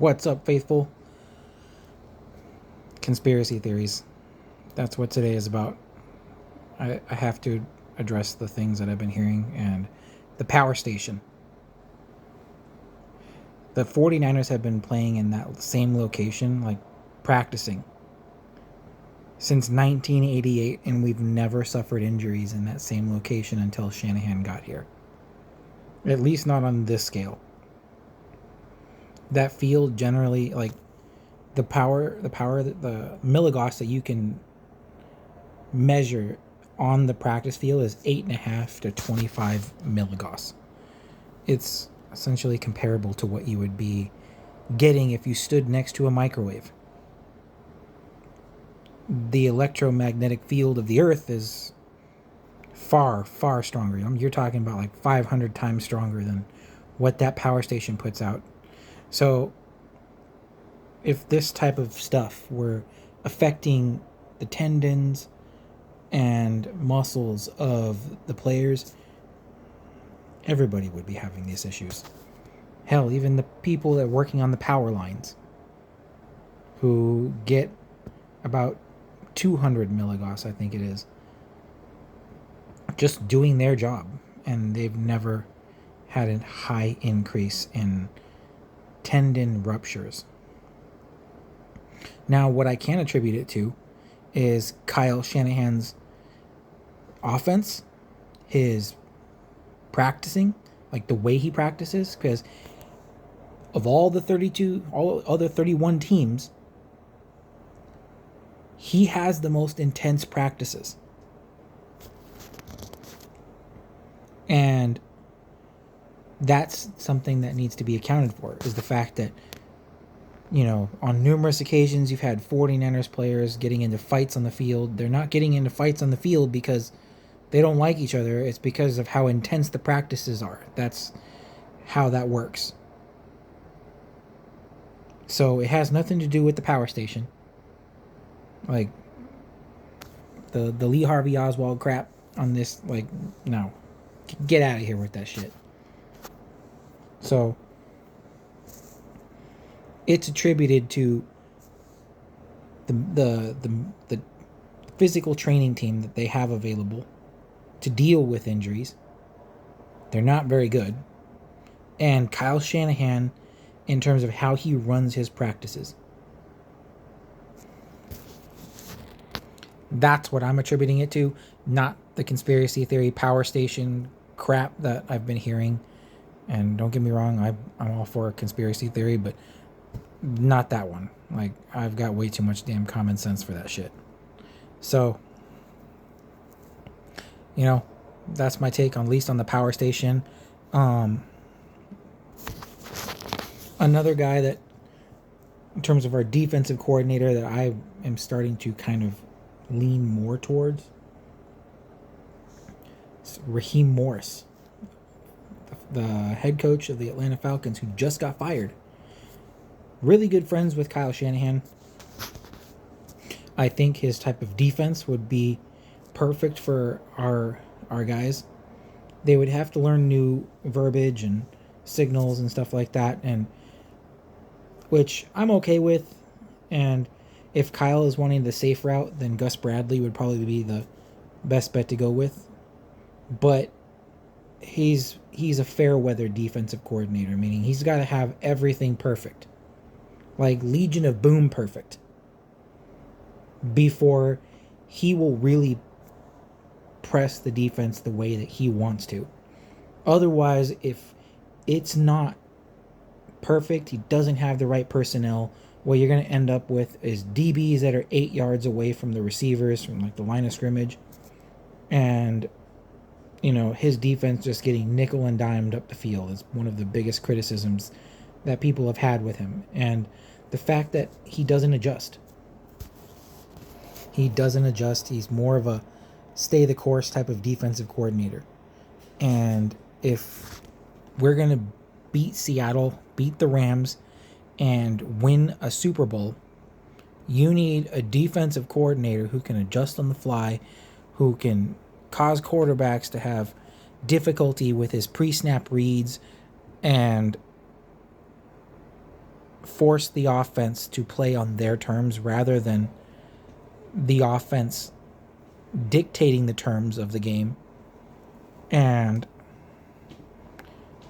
What's up, faithful? Conspiracy theories. That's what today is about. I have to address the things that I've been hearing and the power station. The 49ers have been playing in that same location, like practicing, since 1988, and we've never suffered injuries in that same location until Shanahan got here. At least not on this scale. That field generally, like the milligauss that you can measure on the practice field is 8.5 to 25 milligauss. It's essentially comparable to what you would be getting if you stood next to a microwave. The electromagnetic field of the Earth is far, far stronger. You're talking about like 500 times stronger than what that power station puts out. So if this type of stuff were affecting the tendons and muscles of the players, everybody would be having these issues. Hell, even the people that are working on the power lines, who get about 200 milligauss, I think it is, just doing their job, and they've never had a high increase in tendon ruptures. Now, what I can attribute it to is Kyle Shanahan's offense, his practicing, like the way he practices, because of all the 31 teams, he has the most intense practices. And that's something that needs to be accounted for, is the fact that, you know, on numerous occasions you've had 49ers players getting into fights on the field. They're not getting into fights on the field because they don't like each other. It's because of how intense the practices are. That's how that works. So it has nothing to do with the power station. Like, the Lee Harvey Oswald crap on this, like, no. Get out of here with that shit. So it's attributed to the physical training team that they have available to deal with injuries. They're not very good. And Kyle Shanahan, in terms of how he runs his practices. That's what I'm attributing it to, not the conspiracy theory power station crap that I've been hearing. And don't get me wrong, I'm all for a conspiracy theory, but not that one. Like, I've got way too much damn common sense for that shit. So, you know, that's my take on, at least on the power station. Another guy that, in terms of our defensive coordinator, that I am starting to kind of lean more towards, is Raheem Morris, the head coach of the Atlanta Falcons, who just got fired. Really good friends with Kyle Shanahan. I think his type of defense would be perfect for our guys. They would have to learn new verbiage and signals and stuff like that, and which I'm okay with. And if Kyle is wanting the safe route, then Gus Bradley would probably be the best bet to go with. But he's a fair weather defensive coordinator, meaning he's got to have everything perfect, like Legion of Boom perfect, before he will really press the defense the way that he wants to. Otherwise, if it's not perfect, he doesn't have the right personnel, what you're going to end up with is DBs that are 8 yards away from the receivers, from like the line of scrimmage, and, you know, his defense just getting nickel and dimed up the field is one of the biggest criticisms that people have had with him. And the fact that he doesn't adjust. He's more of a stay the course type of defensive coordinator. And if we're going to beat Seattle, beat the Rams, and win a Super Bowl, you need a defensive coordinator who can adjust on the fly, who can cause quarterbacks to have difficulty with his pre-snap reads, and force the offense to play on their terms rather than the offense dictating the terms of the game and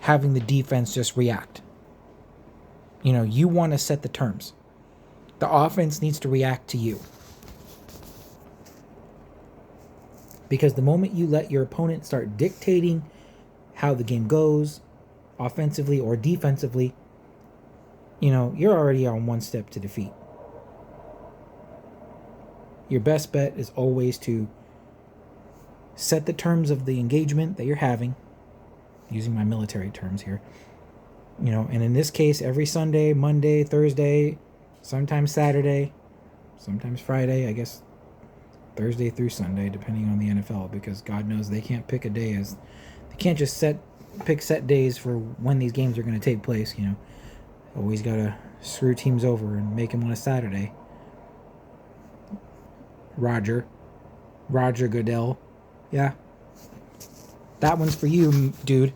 having the defense just react. You want to set the terms. The offense needs to react to you. Because the moment you let your opponent start dictating how the game goes, offensively or defensively, you're already on one step to defeat. Your best bet is always to set the terms of the engagement that you're having, using my military terms here. And in this case, every Sunday, Monday, Thursday, sometimes Saturday, sometimes Friday, I guess Thursday through Sunday, depending on the NFL, because God knows they can't pick a day they can't just pick set days for when these games are going to take place. Always got to screw teams over and make them on a Saturday. Roger Goodell. Yeah. That one's for you, dude.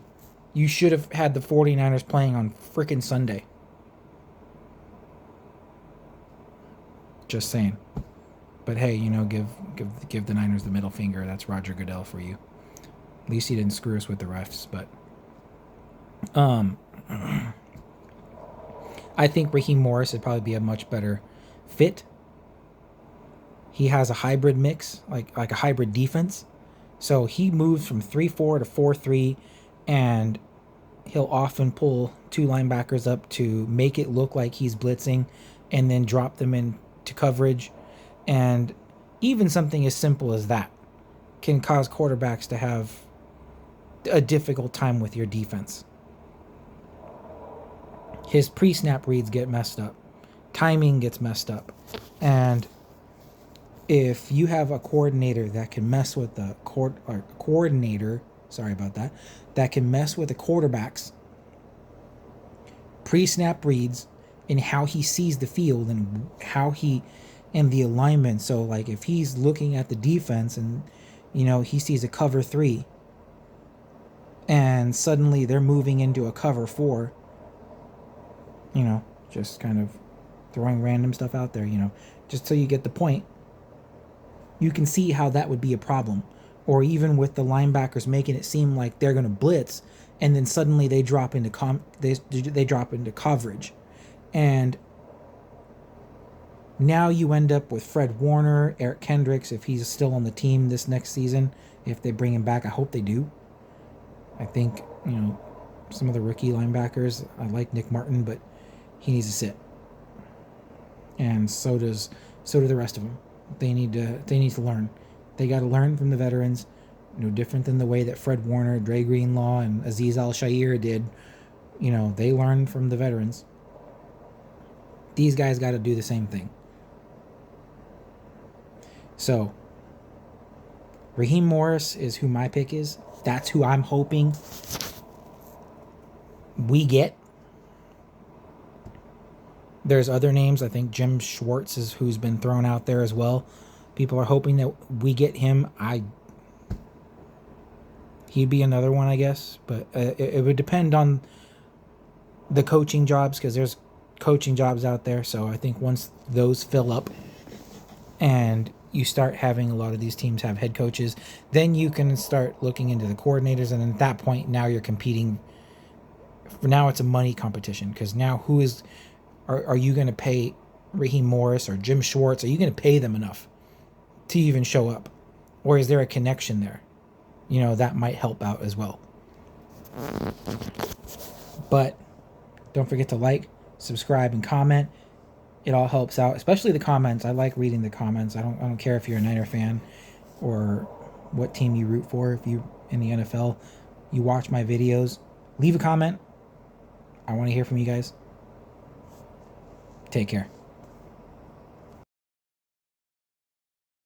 You should have had the 49ers playing on frickin' Sunday. Just saying. But hey, give the Niners the middle finger. That's Roger Goodell for you. At least he didn't screw us with the refs, but I think Raheem Morris would probably be a much better fit. He has a hybrid mix, like a hybrid defense. So he moves from 3-4 to 4-3, and he'll often pull two linebackers up to make it look like he's blitzing and then drop them into coverage. And even something as simple as that can cause quarterbacks to have a difficult time with your defense. His pre-snap reads get messed up. Timing gets messed up. And if you have a coordinator that can mess with the coordinator, sorry about that can mess with the quarterback's pre-snap reads and how he sees the field and and the alignment. So like if he's looking at the defense and he sees a cover 3 and suddenly they're moving into a cover 4, just kind of throwing random stuff out there, just so you get the point. You can see how that would be a problem. Or even with the linebackers making it seem like they're going to blitz, and then suddenly they drop into they drop into coverage, and now you end up with Fred Warner, Eric Kendricks, if he's still on the team this next season, if they bring him back. I hope they do. I think some of the rookie linebackers, I like Nick Martin, but he needs to sit, and so do the rest of them. They need to learn. They got to learn from the veterans. No different than the way that Fred Warner, Dre Greenlaw, and Azeez Al-Shaair did. They learned from the veterans. These guys got to do the same thing. So, Raheem Morris is who my pick is. That's who I'm hoping we get. There's other names. I think Jim Schwartz is who's been thrown out there as well. People are hoping that we get him. He'd be another one, I guess. But it would depend on the coaching jobs, because there's coaching jobs out there. So I think once those fill up and you start having a lot of these teams have head coaches, then you can start looking into the coordinators. And at that point, now you're competing. For now, it's a money competition, because now are you going to pay Raheem Morris or Jim Schwartz? Are you going to pay them enough to even show up? Or is there a connection there? That might help out as well. But don't forget to like, subscribe, and comment. It all helps out, especially the comments. I like reading the comments. I don't care if you're a Niner fan or what team you root for. If you in the NFL, you watch my videos, leave a comment. I want to hear from you guys. Take care.